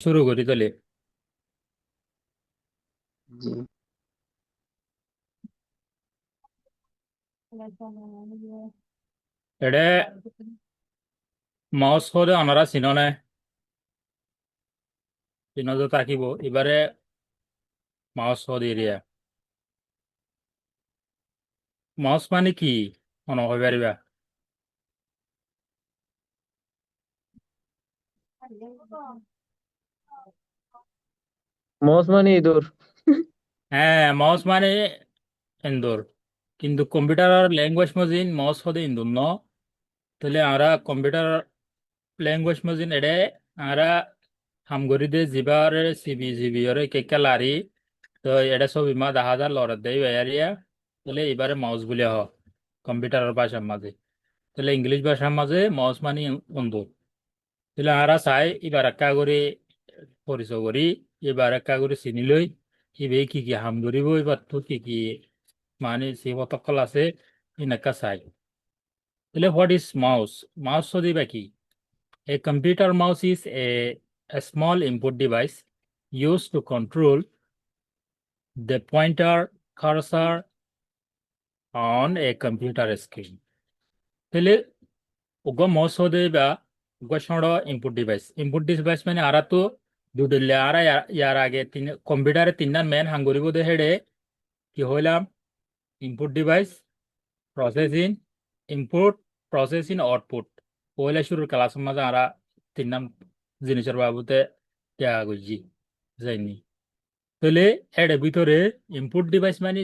শুরু করি তাহলে। জি। এটা মাউস হলে অনারা চিননে চিহ্ন থাকিব এবারে মাউস হদ এরিয়া মাউস মানে কি মনে হয়ে পারিবা? মৌস মানে ইঁদুর। হ্যাঁ, মাউস মানে ইন্দুর, কিন্তু কম্পিউটার ল্যাঙ্গুয়েজ মজিন মাউস হদে ইন্দুর ন। তাহলে আমরা কম্পিউটার ল্যাঙ্গুয়েজ মজিন এডে আমরা হামগরি দে জিবারে সিবি জিবি ওরে কেকা লারি। তো এটা সব ইমা দেখা যায় লড়ার দেয় বেয়ারিয়া। তাহলে এবারে মাউস বলে কম্পিউটারের ভাষার মাঝে। তাহলে ইংলিশ ভাষার মাঝে মাউস মানে ইন্দুর। তাহলে আমরা চাই এবার একা করে পরিচয় করি, এবার একা করে চিনি লই ইবে কি কি হাম ধরিব, এবার তো কি কি মানে সে কতকল আছে এনেকা চাই। তাহলে হোয়াট ইজ মাউস? মাউস যদি বা কি? A computer mouse is a small input device used to control the pointer cursor on a computer screen. তাহলে ওগো মাউস হদে বা ওগো সড় ইনপুট ডিভাইস মানে আরা তো দুদিল্লে আরা ইয়ার আগে তিন কম্পিউটারে তিনটা মেন হাঙ্গরিব দে হেডে কি হইলাম input device processing input processing output পয়লা শুরুর ক্লাসের মাঝে আরা তিন নাম জিনিসের বাবুতে দেয়া গেছি যাইনি। তাহলে এর ভিতরে ইনপুট ডিভাইস মানে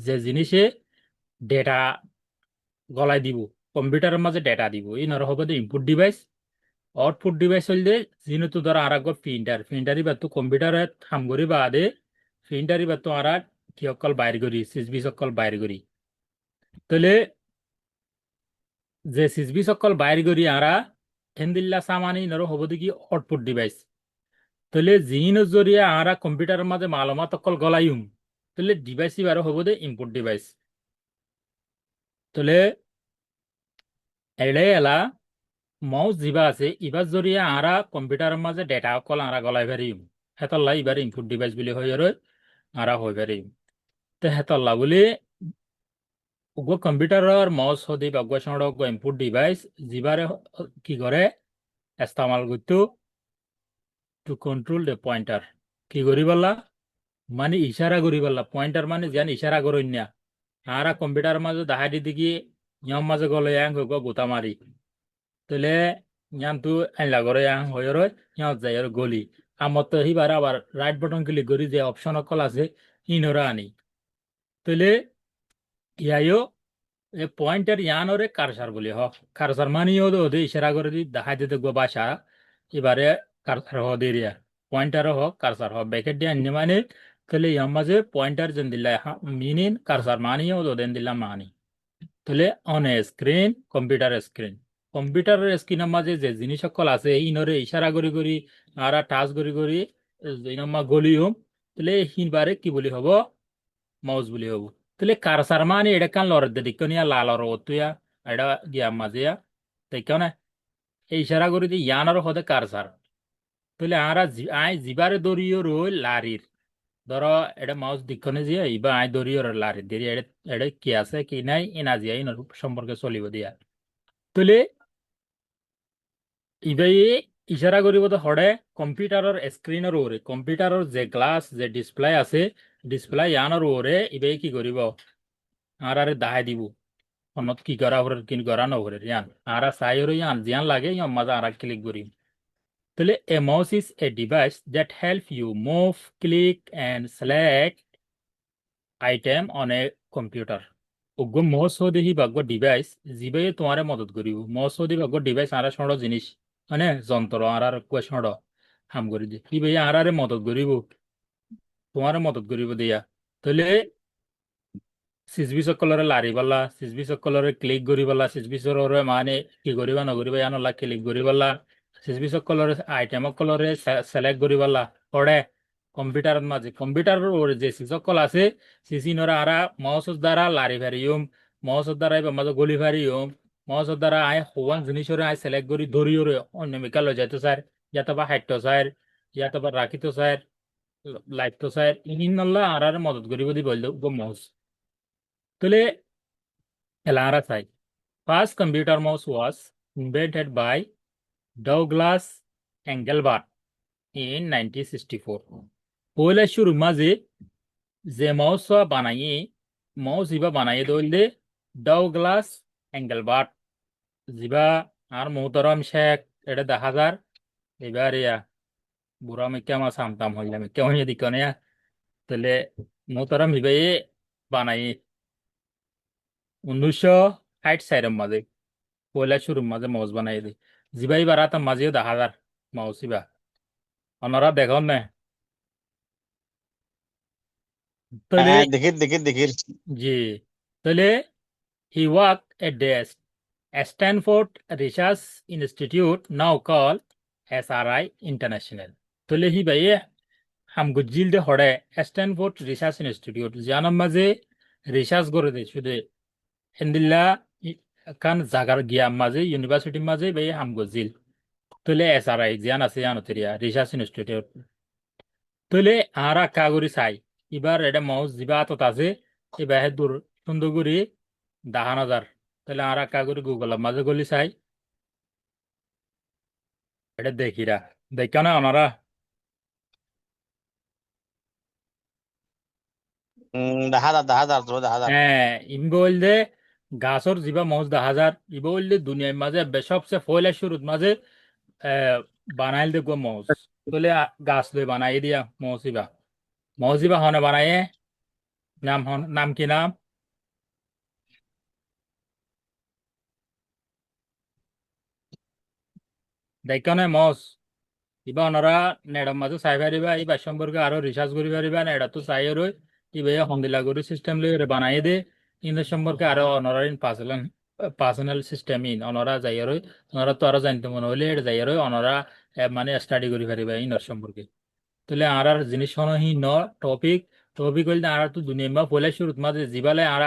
যে জিনিসে ডেটা গলায় দিব, কম্পিউটারের মাঝে ডেটা দিব, এই নর হবে ইনপুট ডিভাইস। আউটপুট ডিভাইস হইলে যেহেতু ধর আর প্রিন্টার বা তো কম্পিউটারে কাম করি বাদে প্রিন্টার বা তো আর কি অকল বাইর করি সিসবি সকল বাইর করি। তাহলে যে সিসবি সকল বাইর করি আরা হেন্দিল্লা সামানি নর হব দেখি আউটপুট ডিভাইস। তাহলে জিনিস জরিয়ে আরা কম্পিউটারের মাঝে মালুমাত অকল গলাইম, তাহলে ডিভাইসই বারো হব দে ইনপুট ডিভাইস। তাহলে এড়ে এলা মাউস যিবা আছে ইবার জরিয়ে আরা কম্পিউটারের মাঝে ডেটা অকল আরা গলাই পারিম। হেতল্লা ইবার ইনপুট ডিভাইস বুলি হয়ে আরা হয়ে পারিম। তো হেতল্লা বলি উগ্র কম্পিউটারের মাউস হদি বা উগ্র সঙ্গে উগ্র ইনপুট ডিভাইস যিবারে কি করে ইস্তেমাল করতো টু কন্ট্রোল দ্য পয়েন্টার। কি করি বললা মানে ইশারা করি বললা, পয়েন্টার মানে যেন ইশারা করইন না। আরা কম্পিউটার মাঝে দেখা দি দেখি নিয়ম মাঝে গলে আং হইব গোতা মারি। তাহলে ইয়ান তু আইলা করে আং হয়ে রয় ইয়াত যাই আর গলি আমার তো হিবার আবার রাইট বাটন ক্লিক করি যে অপশন অকল আছে ইনরা আনি। তাহলে ইয়াইও এ পয়েন্টার ইয়ানরে কারসার বলি হ। কারসার মানিও তো ওদের ইশারা করে দি দেখাই দিতে গো বাসা এবারে কারসার হ দেরিয়া পয়েন্টার হ কারসার হ ব্যাকেট দিয়ে আনি মানে। তাহলে ইয়ার মাঝে পয়েন্টার যেন দিলা মিনিন কারসার মানিও তো দেন দিলাম মানি। তাহলে on a screen computer screen, কম্পিউটারের স্ক্রিনের মাঝে যে জিনিস সকল আছে ইনরে ইশারা করি করি আর টাচ করি করি ইনমা গলিউম। তাহলে হিনবারে কি বলি হব মাউস বুলি হব। তাহলে কারসার মানে এটা কান লড় দিকনিয়া লালর তুইয়া এটা গিয়া মাঝিয়া তাই কেউ না এই ইশারা করি দিয়ে ইয়ানারও হদে কারসার। তাহলে আরা আই জিবারে দরিও রই লারির ধরো এটা মাউস দিকনে যে ইবা আই দরিও লারির দেরি এটা এটা কি আছে কি নাই এনা জিয়া ইনার সম্পর্কে চলিব দিয়া। তাহলে ইবাই ইশারা করিব তো হরে কম্পিউটারের স্ক্রিনের ওরে কম্পিউটারের যে গ্লাস যে ডিসপ্লে আছে ডিসপ্লে ইয়ানোর ওরে ইবাই কি করিব আর আরে দাহাই দিব ফোনত কি করা হরে কি করা নহরে ইয়ান আরা চাই হরে ইয়ান জিয়ান লাগে ইয়ান মাজা আরা ক্লিক করি। তাহলে a mouse is a device that help you move click and select item on a computer. ওগো মাউস হদি হি ভাগ্য ডিভাইস যিবে তোমারে মদত করিব। মাউস হদি ভাগ্য ডিভাইস আরা সড় জিনিস মানে যন্ত্র আর কুয়া সড় হাম করি দি কি ভাই আরারে মদত করিব তোমারে মদত করিব দিয়া। তাহলে সিজবি সকলরে লাৰি পালা সিজবি সকলরে ক্লিক কৰি পালা সিজবি সকলরে মানে কি কৰিবা নকৰিবা ইয়ানলা ক্লিক কৰি পালা সিজবি সকলরে আইটেম সকলরে সিলেক্ট কৰি পালা পড়ে কম্পিউটার মাঝে কম্পিউটার যে সকল আছে সিসি নরা আরা মাউসের দ্বারা লারি ফারিউম মাউসের দ্বারা এবার মাঝে গলি ফারিউম মাউসের দ্বারা আই হওয়ান জিনিসরে আই সিলেক্ট কৰি ধরিও রে অন্য মেকাল যাইতে স্যার যাতে বা হাইট স্যার ইয়াত আবার রাখি তো স্যার লাইফ তো স্যার ইহিনাল্লাহ আর মদত করিব দি বলল গো মাউস তাহলে এলারা চাই first computer mouse was invented by Douglas Engelbart in 1964 পয়লা শুরু মাঝে যে মাউস বানাই মাউস ইবা বানাই দইলে ডাউগ্লাস এঙ্গেলবার্ট জিবা আর মোহতরম শেখ এটা 10,000 এবার ইয়া বুড়া আমি কেমন সামতাম হইলাম কেমন যদি কনে তাহলে মোহতরম হিবাই বানাই 1964 মাঝে পয়লা শুরুর মাঝে মাউস বানাই দি জিবাই বারাতাম মাঝেও 10,000 মাউস ইবা ওনারা দেখুন না তাহলে হ্যাঁ, দেখি দেখি দেখি। জি তাহলে he work at the Stanford research institute now call SRI international তাহলে হি ভাই হামগো জিলদে হড়ে স্ট্যানফোর্ড রিসার্চ ইনস্টিটিউট জানার মাঝে রিসার্চ করে দে শুধু হেন্দিল্লা কান জাগার গিয়া মাঝে ইউনিভার্সিটির মাঝে ভাই হামগো জিল তাহলে SRI জিয়ান আছে জানতেরিয়া রিসার্চ ইনস্টিটিউট তাহলে আরা কাগরি চাই এবার এটা মাউস দিবা তো আছে এবার দূর সুন্দর করে 10,000 তাহলে আরা কাগরি গুগলের মাঝে গলি চাই এটা দেখিরা দেখা না ওনারা 10,000 10,000 তো 10,000। হ্যাঁ ইনগো বললে গাছর যিবা মাউস 10,000 ইবা বললে দুনিয়ার মাঝে সবচেয়ে ফয়লা শুরুত মাঝে আহ, বানাইল দেখবো মাউস তাহলে গাছ লই বানাই দিয়া মাউস ইবা হনে বানাইয়ে নাম কি নাম দেখা নাই মাউস ইবা ওনারা নেডৰ মাঝে চাই পারিবা এই বা সম্পর্কে আরো রিসার্চ করি পারিবা নেডা তো চাই রই ইবে হন্দিলা করে সিস্টেম লই বানাই দে ইন সম্পর্কে আরো অনারা ইন পার্সোনাল সিস্টেম ইন অনারা যাই রই অনারা তো আরো জানতে মনে হইলে এটা যাই রই অনারা মানে স্টাডি করি পারিবা ইনর সম্পর্কে তাহলে আর জিনিস হি ন টপিক টপিক হইলে আর তো দুনিয়া বা পয়লা শুরুত মাঝে জিবালে আর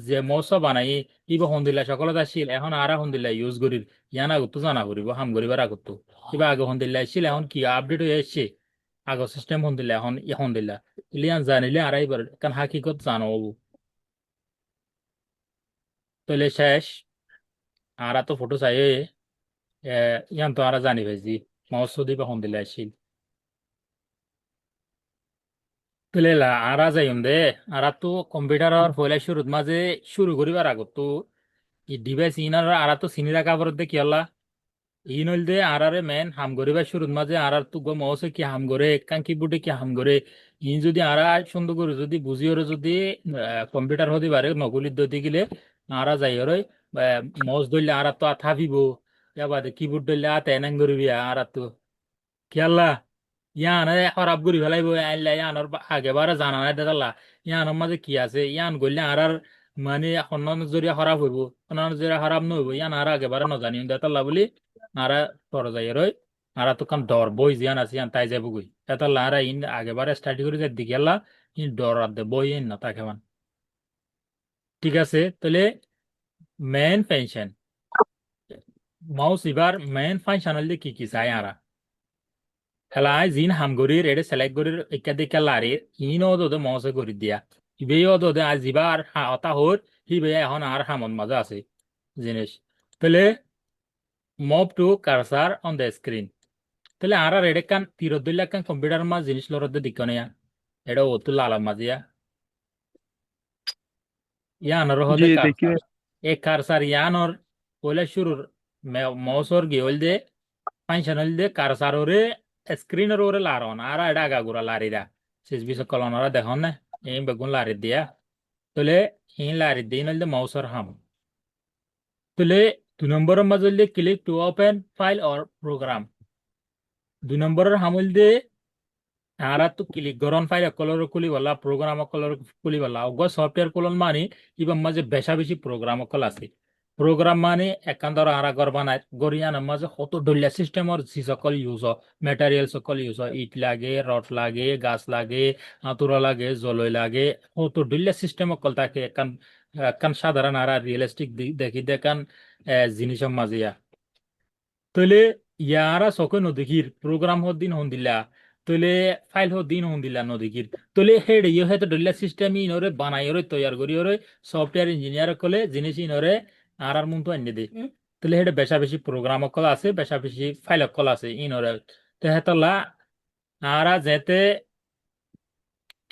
যে মৌসা বানাই ইবা হন্দিলা সকলত আসছিল এখন আর হন্দিলা ইউজ করি ইয়ান আগতো জানা করিব হাম করিবার আগতো কিবা আগে হন্দিল্লা আসছিল এখন কি আপডেট হয়ে আসছে আগৰ সিস্টেম হন্দিল্লা এখন দিল্লা ইলিয়ান জানিলে আর এইবার কারণ হাকিকত জানো হবো তাহলে শেষ আর তো ফটো চাই ইয়ান তো আর জানি ভাইজি মহস্য দিবা হন্দিল্লা আসছিল তাহলে আরা যাইম দে আরা তো কম্পিউটার ফয়লা শুরুত মাঝে শুরু করিবার আগত তো এই ডিভাইস ইনার আরা তো চিনি রাখা পরত দে কি হল্লা ইন হইল দে আরারে মেন হাম গরিবার শুরুত মাঝে আরার তো গম অবশ্যই কি হাম করে কান কিবোর্ডে কি হাম করে ইন যদি আরা সুন্দর করে যদি বুঝি ওরে যদি কম্পিউটার হতে পারে নকলিত দইতে গেলে আরা যাই ওরে মাউস ধরলে আরা তো থাপিব এবার কিবোর্ড ধরলে এনাং ধরবি আরা তো খেয়াল্লা ইয়ান খারাপ করি ফেলাইব আইলা ইয়ানোর আগেবারে জানা নাই দেখাল্লা ইয়ানোর মাঝে কি আছে ইয়ান গইলে আর মানে অন্যান্য জরিয়া খারাপ হইব অন্যান্য জরিয়া খারাপ নহইব ইয়ান আর আগেবারে নজানি দেখাল্লা বলি আর তর যাই রই আর তো কান ডর বই জিয়ান আছে ইয়ান তাই যাব গই এতাল্লা আর ইন আগেবারে স্টাডি করে যাই দিকেল্লা ইন ডর আর দে বই ইন না তাকে মান ঠিক আছে তাহলে মেইন ফাংশন মাউস এবার মেইন ফাংশন হলে কি চাই আর খেলাই জিন হামগরির এডে সিলেক্ট করির একাধিক লারির ইন ওদে মহসে করি দিয়া ইবে ওদে আজ জিবার অতা হর হিবে এখন আর হামন মাঝে আছে জিনিস তাহলে move to cursor on the screen তাহলে আর এডে কান তিরো দিল্লা কান কম্পিউটার মা জিনিস লরতে দিকনে এটা ওতু লালা মাঝিয়া ইয়ানর জি হদে দেখি। কারসার এ কারসার ইয়ানর পয়লা শুরুর মৌসর গিয়ে দে ফাংশন হইল দে কারসার ওরে স্ক্রিনের ওরে লারন আর এটা আগাগুড়া লারিরা শেষ বিশ কলনরা দেখুন না এই বেগুন লারি দিয়া তাহলে এই লারি দিয়ে নইলে মাউসর হাম তাহলে 2 নম্বরের মাঝে হইলে click to open file or program 2 নম্বরের হাম হইল দে আর তো ক্লিক গরন ফাইল কলর খুলি বলা প্রোগ্রাম কলর খুলি বলা অগ সফটওয়্যার কলন মানে ইবার মাঝে বেশা বেশি প্রোগ্রাম কল আছে প্রোগ্রাম মানে একান্তর আরা গর বানায় গরিয়ান মাঝে কত ডলিয়া সিস্টেমর যি সকল ইউজ হয় মেটেরিয়াল সকল ইউজ হয় ইট লাগে রড লাগে গাছ লাগে আতুরা লাগে জলই লাগে কত ডলিয়া সিস্টেম অকল থাকে একান একান সাধারণ আরা রিয়েলিস্টিক দেখি দেখান জিনিসের মাঝিয়া তাহলে ইয়ারা সকে নদীকির প্রোগ্রাম হর দিন হন দিলা তলে ফাইল হর দিন হন দিলা নদীকির তলে হেড ইয়ে হয়তো ডলিয়া সিস্টেম ইনরে বানাই ওরে তৈয়ার করি ওরে সফটওয়্যার ইঞ্জিনিয়ার কলে জিনিস ইনরে আর মন তো আনি দে তলে হেড বেশা বেশি প্রোগ্রাম কল আছে বেশা বেশি ফাইল কল আছে ইনরে তে হেতলা আরা যেতে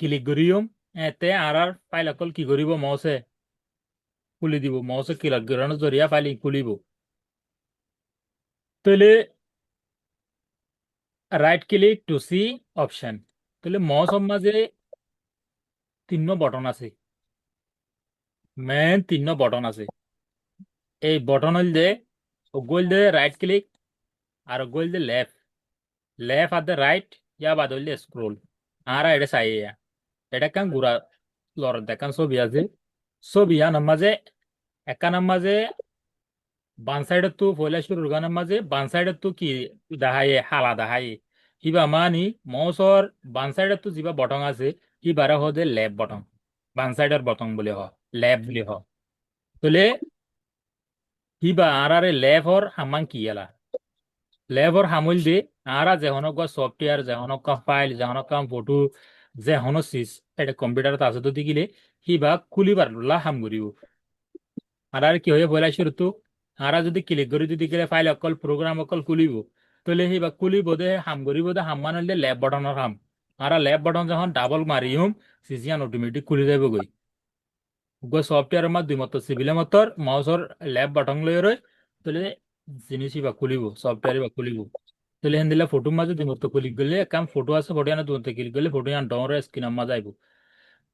ক্লিক করিম এতে আর ফাইল কল কি করিব মাউসে খুলি দিব মাউসে ক্লিক করানোর জরিয়া ফাইল খুলিব তলে right click to see option তাহলে মাউস মাঝে তিন্ন বটন আছে মেন তিন্ন বটন আছে এই বটন হইল দে গোল দে রাইট ক্লিক আর গোল দে লেফট লেফট আর দে রাইট ইয়া বাদ হইল দে স্ক্রোল আর এটা চাই এটা কান গুড়া লর দেখান ছবি আছে ছবি আনার মাঝে একানার মাঝে বান সাইডত তো পয়লা শুরুর গানের মাঝে বান সাইডত তো কি দেখায় হালা দেখায় কিবা মানি মাউসর বান সাইডত তো যিবা বটন আছে ইবারে হদে লেফট বটন বান সাইডের বটন বলে হ লেফট বলে হ তাহলে কিবা আরারে লেফর হামান কি এলা লেফর হামুল দি আরা যেহন সফটওয়্যার যেহন ফাইল যেহন ফটো যেহন সিস এটা কম্পিউটারত আছে তো দেখিলে কিবা খুলিবার লা হাম করিব আর কি হয়ে পয়লা শুরু তো আরা যদি ক্লিক করে যদি গেলে ফাইল অকল প্রোগ্রাম অকল খুলিব তাহলে সিবা খুলিব দে হাম করিব দে হাম মানে লেফট বটনের হাম আরা লেফট বটন যখন ডাবল মারিম সিজিয়ান অটোমেটিক খুলি যাব গই সফটওয়্যার মাধ্যমে মতো সিভিল মতর মাউসর ল্যাব বাটন লই রই তাহলে জিনিস বা খুলিব সফটওয়্যার বা খুলিব তাহলে হেন দিলে ফটো মাঝে দিমত ক্লিক করলে কাম ফটো আছে ফটো আনা দুতে ক্লিক করলে ফটো আন ডর স্ক্রিন মাঝে আইব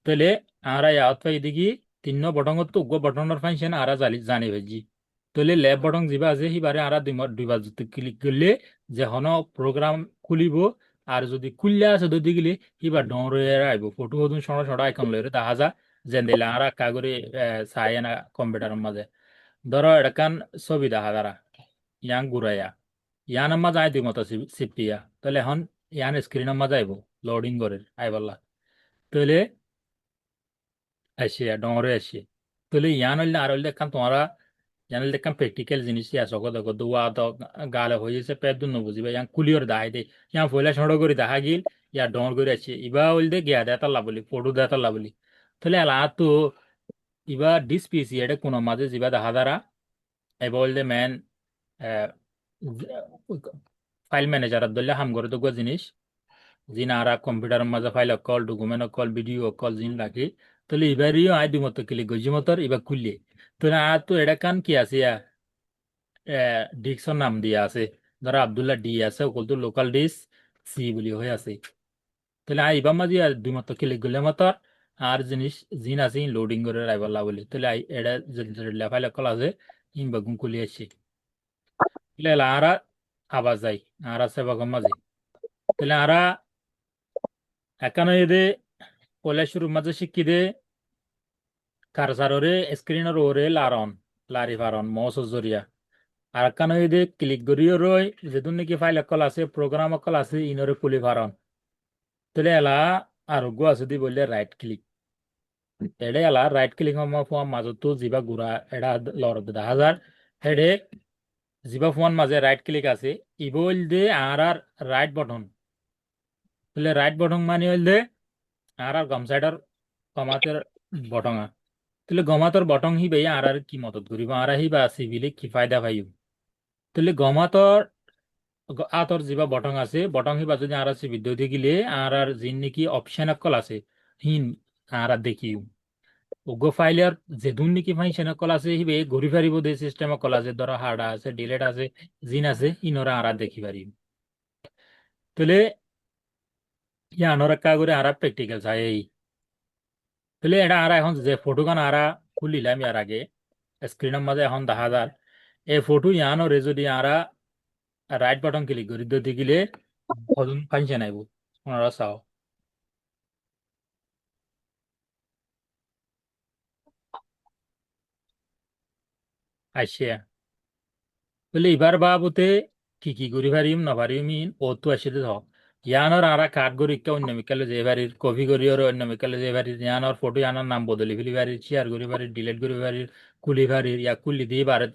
তাহলে আরা ইয়াত পাই দেখি তিন্ন বটনত তো উগ্র বটনের ফাংশন আরা জানি ভাজি তাহলে ল্যাব বটন যিবা আছে সিবারে আরা দুইবার যদি ক্লিক করলে যে হন প্রোগ্রাম খুলিব আর যদি খুললে আছে যদি গেলে সিবার ডর আইব ফটো হদুন সরা সরা আইকন লই দেখা যা যেন দিলে আরা কাগরে চাই না কম্পিউটারের মাঝে ধরো এটা কান ছবি দেখা যারা ইয়াং ঘুরাইয়া ইয়ান মাঝে আই দিই মতো চিপিয়া তাহলে এখন ইয়ান স্ক্রিনের মাঝে আইব লোডিং করে আইবল্লা তাহলে আসিয়া ডরে আসিয়া তাহলে ইয়ান হইলে আর হইলে কান তোমারা ইয়ান হইলে কান প্র্যাকটিক্যাল জিনিস আছে কত কত ওয়া তো গালে হয়েছে পেট দুন বুঝিবা ইয়ান কুলিয়র দাহাই দে ইয়ান ফয়লা সড় করে দেখা গিল ইয়া ডর করে আসছে ইবা হইলে গিয়া দেতা লাবলি ফটো দেতা লাবলি তাহলে আলা তো ইবা ডিস পিসি এটা কোন মাঝে যিবা দেখা দ্বারা এবার হইলে মেন ফাইল ম্যানেজার দলে হাম করে তো জিনিস জিন আর কম্পিউটার মাঝে file call document call video call জিন রাখি তাহলে এবারও আই দুই মতো ক্লিক করছি মতর এবার খুললে তো আর তো এটা কান কি আছে ডিস্কর নাম দিয়া আছে ধরো আবদুল্লাহ ডি আছে ওকল তো লোকাল ডিস সি বলি হয়ে আছে তাহলে এবার মাঝে আর দুই মতো ক্লিক করলে মতর আর জিনিস জিন আছে লোডিং করে রাইবাল্লা বলি তাহলে এটা ফাইল কল আছে ইন বাগুন খুলে আসছে তাহলে আর আবার যাই আর আছে বাগম মাঝে তাহলে আরা একানো এদে পয়লা শুরু মাঝে শিক্ষি দে কারসাররে স্ক্রিনের ওরে লারন লারি ফারন মৌস জরিয়া আর একানো এদে ক্লিক করিও রই যেদুন নাকি ফাইল অকল আছে প্রোগ্রাম অকল আছে ইনরে কুলি ফারন তাহলে এলা আরোগ্য আছে দি বললে রাইট ক্লিক এডে এলা রাইট ক্লিক হওয়ার ফোন মাজতো যিবা গুড়া এটা লর দেখা যার হেডে যিবা ফোন মাঝে রাইট ক্লিক আছে ইবল দে আর রাইট বটন তাহলে রাইট বটন মানে হইল দে আর গম সাইডর গমাতের বটঙা তাহলে গমাতর বটং হি বেয়া আর কি মদত করিব আর হি বা সিভিলে কি ফায়দা পাইব তাহলে গমাতর আতর যিবা বটং আছে বটং হি বা যদি আর সি বিদ্যুৎ গিলে আর যিন নাকি অপশন অকল আছে হিন আর দেখিও ওগো ফাইলের যেদুন নাকি ফাংশন অকল আছে হিবে ঘুরি ফারিব দে সিস্টেম অকল আছে ধরো হার্ড আছে ডিলেট আছে জিন আছে ইনরা আর দেখি পারিব তাহলে ইয়ানোর একা করে আর প্র্যাকটিক্যাল চাই তাহলে এটা আর এখন যে ফটোখান আর খুলিলাম ইয়ার আগে স্ক্রিনের মাঝে এখন দেখা যার এই ফটো ইয়ানোরে যদি আরা রাইট বাটন ক্লিক করি দিতে গেলে কজন ফাংশন আইব ওনারা চাও আসিয়া বলে এবার বাবুতে কি করি পারিম না পারিম ইন ও তো আসিতে থাক ইয়ানোর আরা কাঠ গরি একটা অন্য মিকালে যে বাড়ির কপি করি ওর অন্য মিকালে যে বাড়ির ইয়ানোর ফটো ইয়ানোর নাম বদলি ফেলি বাড়ির শেয়ার করি বাড়ির ডিলিট করি বাড়ির কুলি বাড়ির ইয়া কুলি দিয়ে বারে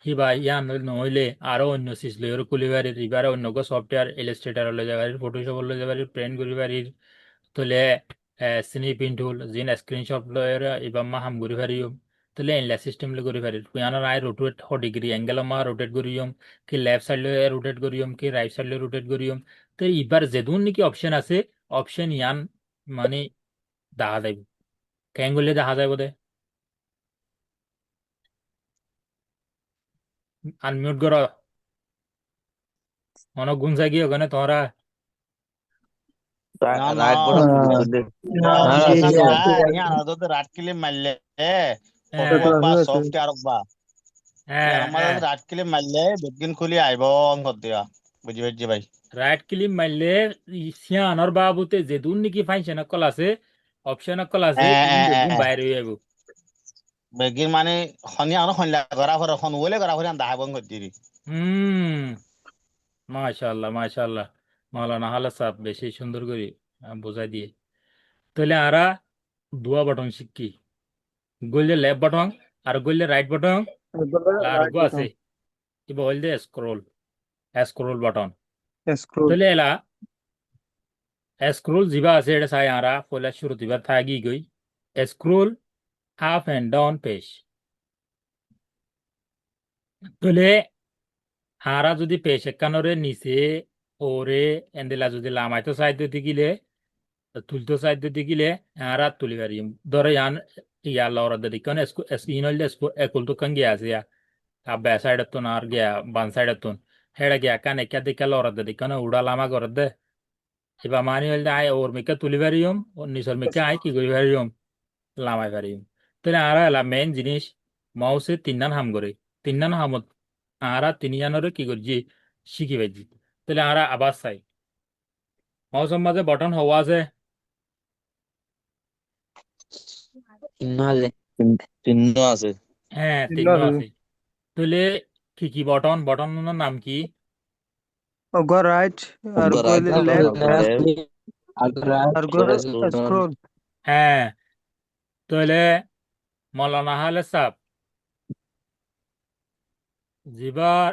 হিবা ইয়ান নহলে আরো অন্য সিস লইর কুলিবারির ইবারে অন্য সফটওয়্যার ইলাস্ট্রেটর হলে যাবারির ফটোশপ হলে যাবারির প্রিন্ট করিবারির তোলে স্নিপিং টুল জিন স্ক্রিনশট লইর ইবা মা হাম করি পারিম তোলে ইনলা সিস্টেম লে করি পারির পুয়ানোর আই রোটেট হ ডিগ্রি অ্যাঙ্গেল মা রোটেট করিম কি লেফট সাইড লয়ে রোটেট করিম কি রাইট সাইড লয়ে রোটেট করিম তো ইবার যেদুন নাকি অপশন আছে অপশন ইয়ান মানে দেখা যাইব কেন করলে দেখা যাইব দে আনমিউট কর অনেক গুণ চাই কি ওখানে তোমরা No, right no. Button Uh, টিপে দে। no, না না Cosa শুনো, ta, yana do rat kili malle, হ্যাঁ hokok ba Translate. software ba. হ্যাঁ Yana ma হ্যাঁ do rat kili malle, begin kuli aibo ang kodiya. বুঝি পেয়েছি ভাই। রাইট ক্লিক মারলে সিয়ানোর বাবুতে যে দূর নাকি ফাইনশন কল আছে অপশন কল আছে ইন বেগুন বাইরে হয়ে যাবো বেগিন মানে খনি আনো খনি করা ফর খন ওলে করা ফর আন্দা হাবং কদিরি। হুম মাশাআল্লাহ মাশাআল্লাহ মাওলানা হালা সাহেব বেশি সুন্দর করে বোঝাই দিয়ে তাহলে আরা দুয়া বাটন শিখি গললে লেফট বাটন আর গললে রাইট বাটন আর Right গো আছে button. কি বলদে স্ক্রোল স্ক্রোল বাটন Scroll. তাহলে এলা স্ক্রোল জিবা আছে এটা চাই আরা পয়লা শুরু দিবা থাকি গই scroll up and down page তাহলে হারা যদি পেশ একানোরে নিচে ওরে এন্দেলা যদি লামাইতো সাইড দিকিলে তুলতো সাইড দিকিলে হারা তুলি পারিম ধরে ইয়ান ইয়া লওরা দিকন ইনল একুল তো কান গিয়া আছে আব্বা সাইড তো আর গিয়া বান সাইড তো হেড়া গিয়া কান একা দিকা লওরা দিকন উড়া লামা করে দে এবার মানি হইলে আয় ওর মিকা তুলি পারিম ওর নিচর মিকা আয় কি করি পারিম লামাই পারিম তাহলে আরা এলা মেইন জিনিস মাউসে তিননান হাম করে তিননান হামত আরা তিনজনের কি করছি শিখি পাইছি তাহলে আরা আবার চাই মাউসের মাঝে বটন হওয়া আছে চিহ্ন আছে, চিহ্ন আছে। হ্যাঁ তিন Signal. আছে তাহলে কি কি বটন বটনের নাম কি Go right or Go go right button, left left, or go তারপরে scroll down। scroll. হ্যাঁ তাহলে মৌলানা হালে সাহ যেবার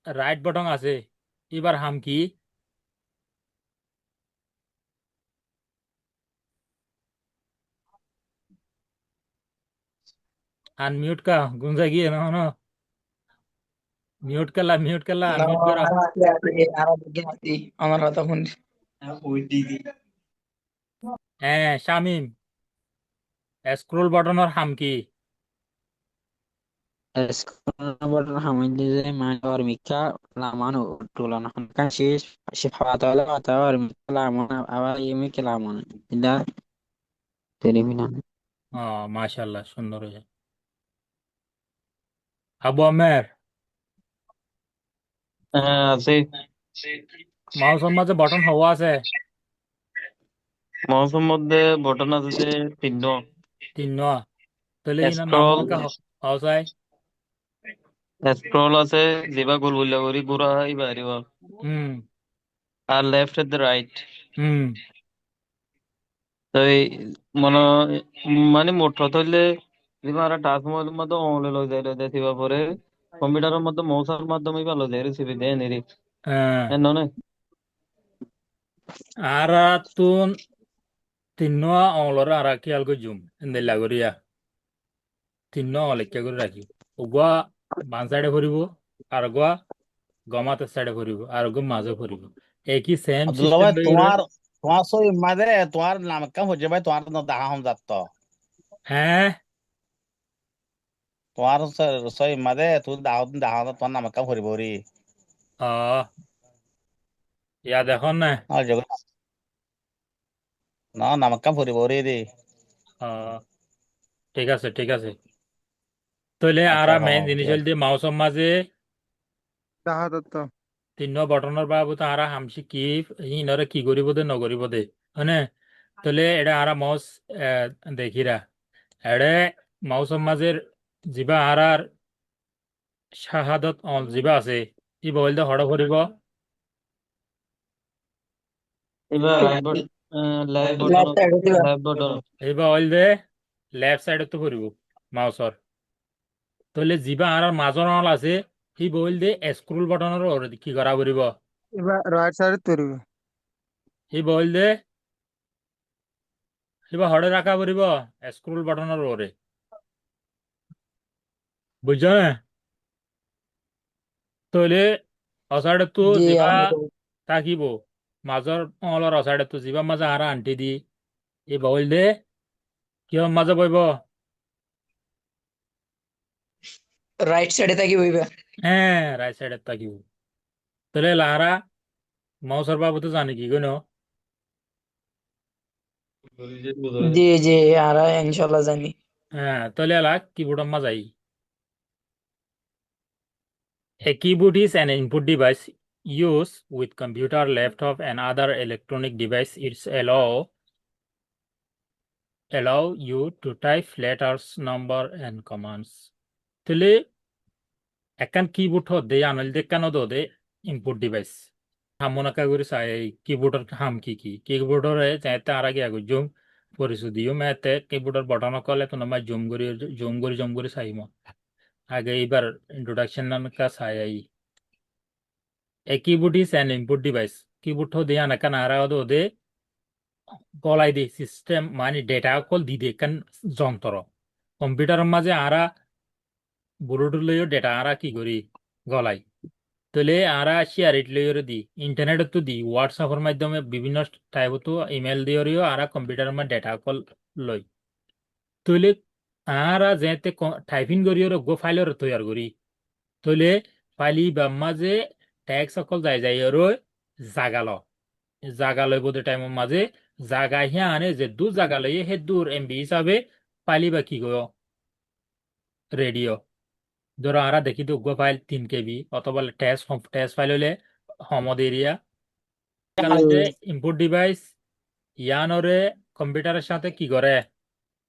রাইট বটন আছে এবার হাম কি আনমিউট কা গুঞ্জা গিয়ে না না মিউট করলা No, আনমিউট করা আমার তখন হ্যাঁ শামিম স্ক্রোল বটনের হাম কি scroll button হামিলে যে মানে আর মিকা লামানো টুলানো kan শেষ সে ফাতা হলে ফাতা আর মিকা লামানো আবার ইমি লামানো এটা টেলিভিশন। মাশাল্লাহ সুন্দর হয়েছে আবু আমের হ্যাঁ আছে। মাউসের মাঝে বটন হওয়া আছে মাউসের মধ্যে বটন আছে যে তিনটা। তিন তাহলে ইনার নাম স্ক্রল কা হওয়া যায় স্ক্রল আছে যেবা গোল বললা করি পুরা ইবারিব। হুম আর লেফট এট দ্য রাইট। হুম তো এই মনে মানে মোট কথা হইলে যেবা টাচ মধ্যে অনলে লই যাই দিবা পরে কম্পিউটারের মধ্যে মৌসার মাধ্যমে ভালো যায় রিসিভি দেয় নিরি এন ননে। আর তুন তিন অংলর আর খেয়াল করে জুম এন্দেলা করিয়া তিন অলেখা করে রাখি ওগুয়া বান সাইডে ফুরিব আর গোয়া গমাতের সাইডে ফুরিব আর গো মাঝে ফুরিব একই সেম আব্দুল্লাহ সিস্টেম ভাই লই তোমার তোমার সই মাঝে তোমার নাম কাম হচ্ছে ভাই তোমার দেখা হম যাত হ্যাঁ তোমার সই মাঝে তুই দেখা তোমার নাম কাম করিব রি। আহ ইয়া দেখুন না আর জগৎ না নাম কাম করিব রি রে। আহ ঠিক আছে ঠিক আছে তাহলে আর আচ্ছা মেইন হ্যাঁ জিনিস হল যে মাউসের মাঝে Dahadatto. তিন বটনের বাবু তো আরা হামসি কি ইনরে কি করিব দে নকরিব দে হনে তাহলে এটা আরা মাউস দেখিরা এড়ে মাউসের মাঝের জিবা আরার শাহাদত অল জিবা আছে ই বলতে হড় করিব এবার right button left button left button এইবা হইল দে লেফট সাইডত তো করিব মাউসর তাহলে জিবা আর মাজৰ অল আছে সি বহিল দে স্ক্ৰোল বাটনৰ ওপৰত কি কৰা পৰিব এবার রাইট সাইডে তৈরি সি বহিল দে কিবা হরে রাখা পৰিব স্ক্ৰোল বাটনৰ ওপৰে বুঝছ না তাহলে অসাইডতো জি জিবা আমি থাকিব মাজৰ অলর অসাইডতো জিবা মাজা আর আন্টি দি এই বহিল দে কিয় মাজে বহিব রাইট সাইডে থাকি বইবে হ্যাঁ রাইট সাইডে থাকিব তাহলে লাহারা মাউসর বাবু তো জানে কি কোনো জি জি আর ইনশাল্লাহ জানি হ্যাঁ তাহলে লাগ keyboard মাজাই A keyboard is an input device used with computer, laptop, and other electronic device. It's allow you to type letters, number, and commands. তাহলে একখান কিবোর্ড হতে আনল দেখানো দে ইনপুট ডিভাইস হামনাকা করে চাই কিবোর্ডের হাম কি কিবোর্ডের যাতে আর আগে আগে জুম পরিচয় দিও মেতে কিবোর্ডের বটন কলে তো নামাই জুম করে চাইম আগে এইবার ইন্ট্রোডাকশন নামকা চাই A keyboard is an input device. Keyboard হতে আনাকান আর দে গলাই দি সিস্টেম মানে ডেটা কল দি দেখান যন্ত্র কম্পিউটারের মাঝে আরা ব্লুটুথ লইও ডেটা আরা কি করি গলাই তাহলে আরা শেয়ারিট লইও দি ইন্টারনেটত তো দি হোয়াটসঅ্যাপের মাধ্যমে বিভিন্ন টাইপত ইমেল দিও আরা কম্পিউটারের মধ্যে ডেটা কল লই তাহলে আরা যেতে টাইপিং করিও গো ফাইলের তৈয়ার করি তাহলে ফাইলি বা মাঝে ট্যাগ সকল যাই রই জাগাল জাগা লইব দে টাইমের মাঝে জাগা হিয়া আনে যে দু জাগা লইয়ে হে দূর এমবি হিসাবে পাইলি বা কি গো রেডিও ধরো আরা দেখি তো গো ফাইল 3 KB অথবা টেস্ট ফাইল হলে হমদ এরিয়া কারণ যে ইনপুট ডিভাইস ইয়ানরে কম্পিউটারের সাথে কি করে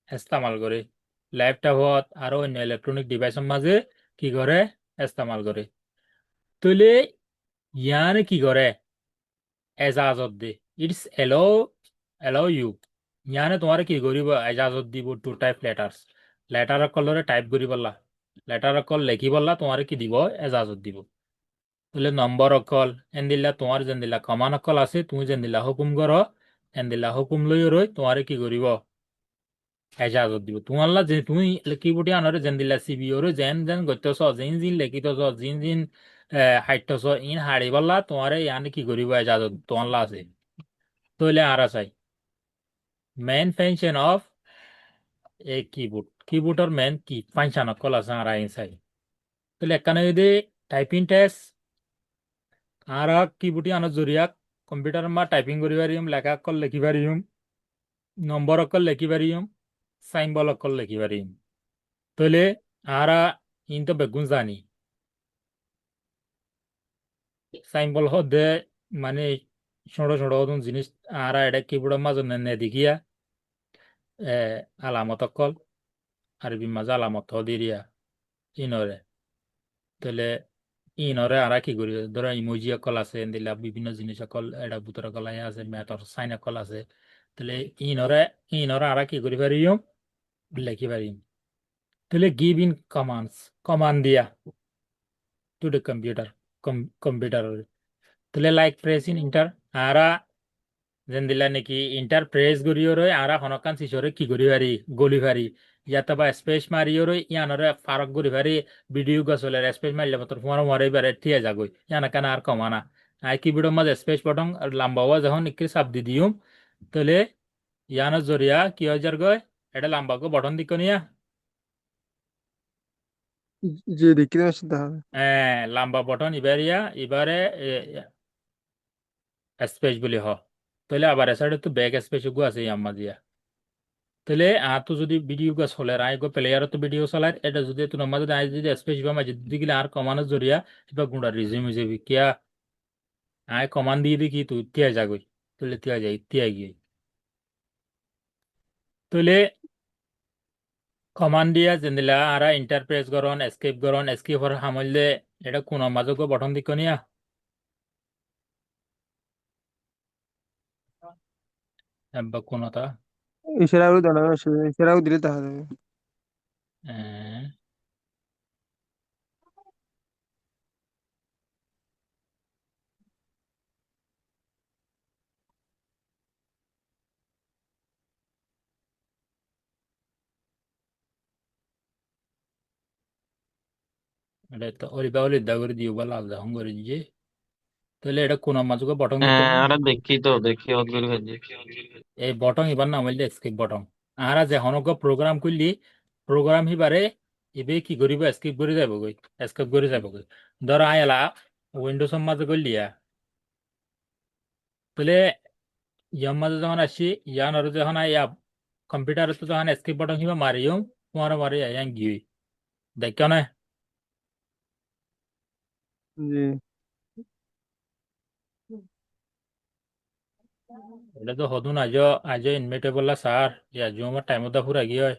ইস্তেমাল করে ল্যাপটপত আরো অন্য ইলেকট্রনিক ডিভাইসের মাঝে কি করে ইস্তেমাল করে তাহলে ইয়ানে কি করে এজাজত দে ইটস এলাও ইউ ইয়ানে তোমার কি করিব এজাজত দিব টু টাইপ লেটার্স লেটার কলরে টাইপ করি বললা লেটার কল লেখি বললা তোমার কি দিব এজাজত দিব তাহলে নম্বর অকল এন দিলা তোমার যেন দিলা কমান অকল আছে তুমি যেন দিলা হুকুম করো এন দিলা হুকুম লই রই তোমার কি করিব এজাজত দিব তোমাল্লা যে তুমি কিবোর্ডে আনরে যেন দিলা সিবিওরে যেন যেন গত্যস জিন জিন লেখিতস জিন জিন হাইটস ইন হাড়ি বললা তোমারে ইয়ানে কি করিব এজাজত তোমাল্লা আছে তাহলে আর চাই মেইন ফাংশন অফ এ কিবোর্ডের মেইন কি ফাংশন অকল আছে আর চাই তাহলে একখানে যদি টাইপিং টেস্ট আর কিবোর্ডে আনার জরিয়া কম্পিউটার মা টাইপিং করি পারিম লেখা অকল লিখি পারিম নম্বর অকল লিখি পারিম সাইম্বল অকল লিখি পারিম তাহলে আর ইন তো বেগুন জানি সাইম্বল হদে মানে ছোট ছোট জিনিস আর এটা কিবোর্ডের মাঝে নেদিকিয়া আলামত অকল আরবি মাঝে আলামত দিরিয়া ইনরে তাহলে ইনরে আর কি করি ধরো ইমোজি অকল আছে দিলা বিভিন্ন জিনিস অকল এটা ভিতরে কলাই আছে ম্যাথর সাইন অকল আছে তাহলে ইনরে ইনরে আর কি করি পারিম লিখি পারিম তাহলে গিভ ইন কমান্ড দিয়া টু দ্য কম্পিউটার তাহলে লাইক প্রেস ইন ইন্টার আরা যেন দিলা নাকি ইন্টার প্রেস করিও রই আরা হনকান শিশরে কি করি পারি গলি পারি ইয়াতে বা স্পেস মারিও রই ইয়ানরে ফারক করি পারি ভিডিও গছলে স্পেস মারলে মাত্র তোমার মরে বারে ঠিয়া যাগই ইয়ানা কেন আর কমানা আই কি ভিডিও মাঝে স্পেস বটন লাম্বাওয়া যখন একটু চাপ দি দিম তাহলে ইয়ানোর জরিয়া কি হয়ে যার গয় এটা লাম্বাকে বটন দিক নিয়া যে দেখতে পাচ্ছি তাহলে লাম্বা বটন এবারে স্পেস বলি হ তাহলে আবার এসাইডে তো ব্যাক স্পেস গো আছে ইয়াম্মা দিয়া তাহলে তো যদি ভিডিও গা চলে আই গো প্লেয়ার তো ভিডিও চলায় এটা যদি তোমার মাঝে আই যদি স্পেস বা মাঝে দিলে আর কমানোর জরিয়া এবার গুঁড়া রিজিউম হয়ে যাবি কিয়া আই কমান দিয়ে দেখি তুই তিয়া যাগই তাহলে তিয়া যাই তিয়া গিয়ে তাহলে কমান দিয়া যেদিলা আর ইন্টারপ্রেস করন এস্কেপ হওয়ার সামলে এটা কোন মাঝে গো বটন দিক নিয়া বা কোনটা ইশারাও দাও ইশারাও দিলে তাহলে এটা তো অলিবা অলিদা করে দিও বা লাল যখন করে দিয়ে তাহলে এটা কোন মাঝে বটং দিতে হবে না? আরে দেখি অত করে ফেলছি। এই বটং এবার নাম হইলে স্কিপ বটং। আর যখন প্রোগ্রাম করলি প্রোগ্রাম হিবারে এবে কি করিব স্কিপ করে যাব গই, স্কিপ করে যাব গই। ধর আয়লা উইন্ডোজ মাঝে করলিয়া তাহলে ইয়ার মাঝে যখন আসি ইয়ান আর যখন আইয়া কম্পিউটার তো যখন স্কিপ বটং হিবা মারিও তোমার মারি আইয়া গিয়ে দেখ না। জি এটা তো হদুন আজ আজ ইনভাইটে বললা স্যার আজ আমার টাইম দা পুরা গিয়ে হয়।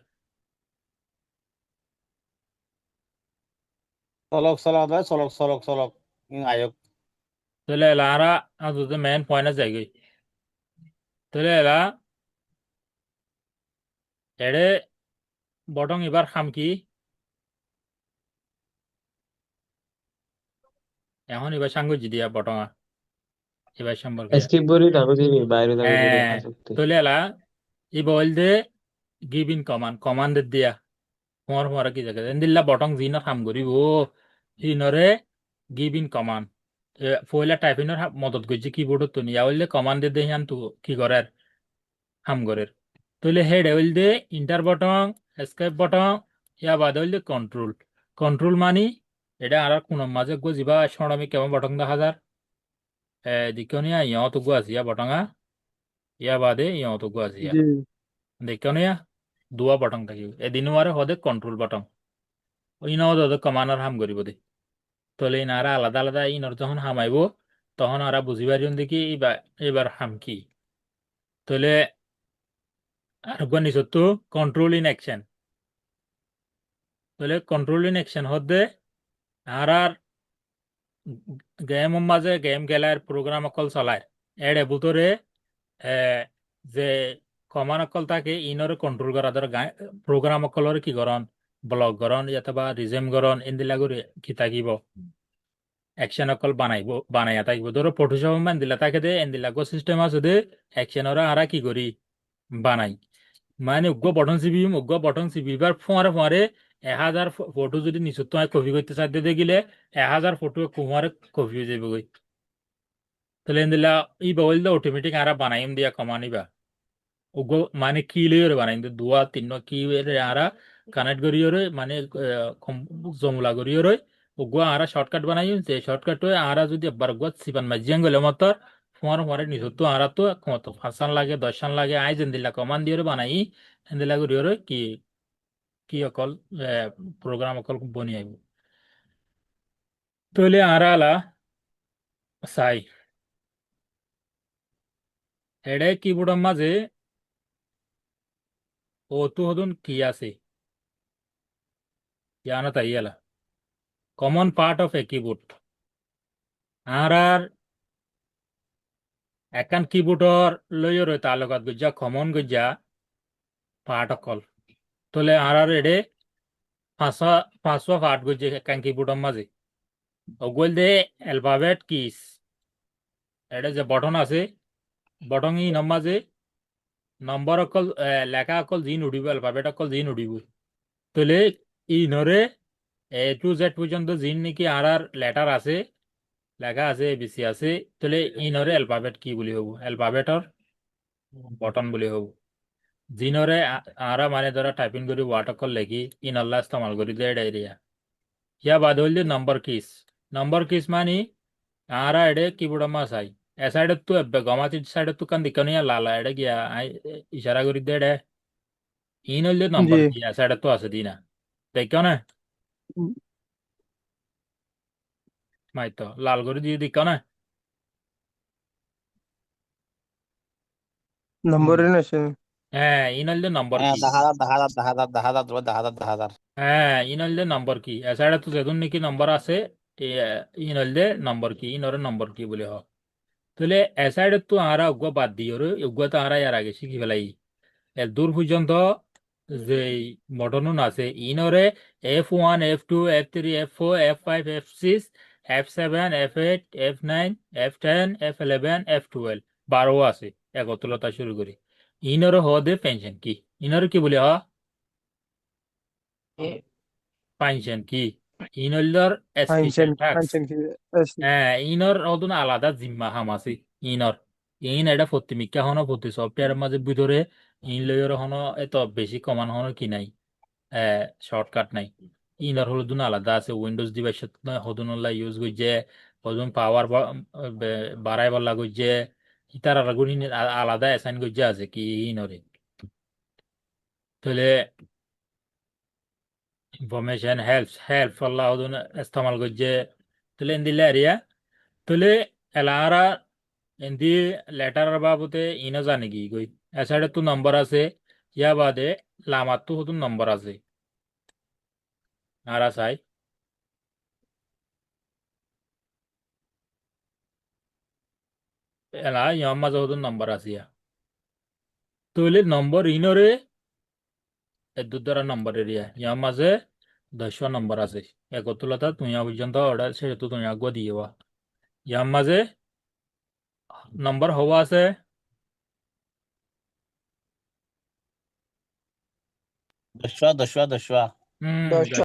চলক আয়ক তাহলে এলা আরা আজ মেন পয়েন্ট যাই গই তাহলে এলা এড়ে বটং এবার খাম কি এখন এবার সাঙ্গ দিয়া বটঙা এবার সম্পর্কে স্কিপ করি থাকো দিবি বাইরে থাকো দিবি হ্যাঁ আসক্তি। তাহলে এলা ই বল দে গিভ ইন কমান্ড দিয়া তোমার তোমার কি জায়গা দিল্লা বটং জিনা খাম করি ও ইনরে গিভ ইন কমান্ড ফয়লা টাইপিংর মদত করছে কিবোর্ডত তো নিয়া হইলে কমান্ড দে হিয়ান তো কি করে হাম করে তাহলে হেড হইল দে ইন্টার বটং এসকেপ বটং ইয়া বাদ হইল দে কন্ট্রোল কন্ট্রোল মানি এটা আর কোন মাঝে গো যিবা সরমি কেমন বটং দেখা যার দিকনিয়া ইয় তো গো আসিয়া বটঙা ইয়া বাদে ইয় তো গো আসিয়া জি দিকনিয়া দুয়া বটং থাকিব এদিন আর হদে কন্ট্রোল বটং ইন হদে কমান্ডার হাম করিব দে তাহলে ইনারা আলাদা আলাদা ইনর যখন হামাইব তখন আরা বুঝি পারিম দেখি এবার হাম কি তাহলে আর গো নিচতো কন্ট্রোল ইন অ্যাকশন তাহলে কন্ট্রোল ইন অ্যাকশন হদে আর আর গেম মাঝে গেম খেলার প্রোগ্রাম অকল চলায় এর ভিতরে যে কমান অকল থাকে ইনরে কন্ট্রোল করা ধর প্রোগ্রাম অকলরে কি করন ব্লক করন অথবা রিজেম করন ইন্দিলাগুরি কি থাকিব অ্যাকশন অকল বানাইয়া থাকিব ধরো ফটোশপ মান দিলা তাকে দে এন্দিলাগো সিস্টেম আছে দে অ্যাকশন ওরা আরা কি করি বানাই মানে উগ্র বটন চিবিবার ফোঁয়ারে 1000 ফটো যদি নিচত তোমায় কপি করতে চাইতে দেখিলে 1000 ফটো কুমারে কপি হয়ে যাবে গই তাহলে এন্দিলা ই বললে অটোমেটিক আরা বানাইম দিয়া কমানিবা উগ্র মানে কি লইরে বানাইম দুয়া তিন কি আরা কানেক্ট করিয়রে মানে জমলা করিয়রে উগ্র আরা শর্টকাট বানাইম যে শর্টকাট আরা যদি একবার উগ্র সিপান মাজিয়াং গেলে মতর ফোঁয়ারে নিচত আরা তো কত 5 লাগে 10 লাগে আই যেন্দিলা কমান দিয়রে বানাই এন্দিলা করিয়রে কি অকল প্রোগ্রাম অকল বনি আইব তাহলে আরা আলা চাই এডে কিবোর্ডের মাঝে অতু হদুন কি আছে জানা তাই এলা common part of a keyboard আর একান কিবোর্ডর লইয় রয় তার লগত গজ্জা কমন গজ্জা পার্ট অকল তাহলে আর এডে পাঁচশো পাঁচশো পার্ট গজ্জে একান কিবোর্ডের মাঝে ওগুল দে অ্যালফাবেট কিস এটা যে বটন আছে বটন ই মাঝে নম্বর অকল লেখা অকল জিন উঠিব অ্যালফাবেট অকল জিন উঠিব তাহলে ই নরে টু জেড পর্যন্ত জিন নাকি আর লেটার আছে লেখা আছে এবিসি আছে তাহলে ইনরে অ্যালফাবেট কি বলি হব অ্যালফাবেটর বটন বলি হব জিনরে আরা মানে ধরা টাইপিং করি ওয়ার্ড অকল লেখি ইনল্লা ইস্তেমাল করি দেয় ডাইরিয়া ইয়া বাদ হইল নম্বর কিস মানে আরা এডে কিবোর্ড মা চাই এ সাইডত তো গমাতি সাইডত তো কান দিকনিয়া লালা এডে গিয়া ইশারা করি দেয় ইন হইলে জি নম্বর কি এ সাইডত তো আছে দিনা দেখ না মাইতো লাল করে দিয়ে দিক না নম্বরের আসে হ্যাঁ ইন হইলে নম্বর কি 10,000 হ্যাঁ ইনলদে নম্বর কি এছাড়া তো যেদুন নাকি নম্বর আছে ইনলদে নম্বর কি ইনরে নম্বর কি বলে হ তাহলে এসাইডে তো আরা উগ্র বাদ দিই ওরে উগ্র তো আরা ইয়ার আগে শিখি ফেলাই এর দূর পর্যন্ত যে বটন আছে ইনরে F1 F2 F3 F4 F5 F6 F7 F8 F9 F10 F11 F12 12 আছে একত্রতা শুরু করি ইনরে হ দে পেনশন কি ইনরে কি বলে হ এ- পেনশন কি ইন হইলর স্পেশাল ট্যাক্স আনছেন কি হ্যাঁ ইনর অদুন আলাদা জিম্মা হাম আছে ইনর ইন এটা প্রতিমিকা হনো প্রতি সফটওয়্যারের মাঝে ভিতরে ইন লইয়ের হনো এত বেশি কমান হনো কি নাই শর্টকাট নাই ইনর হলো দুন আলাদা আছে উইন্ডোজ ডিভাইস হদুনল্লা ইউজ করছে হদুন পাওয়ার বাড়াইবার লাগছে ইতার আগুন আলাদা অ্যাসাইন করছে আছে কি ইনরে তাহলে ইনফরমেশন হেল্প আল্লাহ হদুন ইস্তেমাল করছে তাহলে দিলে এরিয়া তাহলে এলারা এন্দি লেটার বাবতে ইনো জানে কি গই এসাইডে তো নম্বর আছে ইয়া বাদে লামাত তো হতুন নম্বর আছে আর আসাই এলা ইয়ার মাঝে হতুন নম্বর আছে ইয়া তাহলে নম্বর ইনরে এদুর দ্বারা নম্বর এরিয়া ইয়ার মাঝে 10 নম্বর আছে একতুলতা তুই পর্যন্ত অর্ডার সেটা তো তুমি আগুয়া দিয়েবা ইয়ার মাঝে নম্বর হওয়া আছে 10 10 10 হুম 10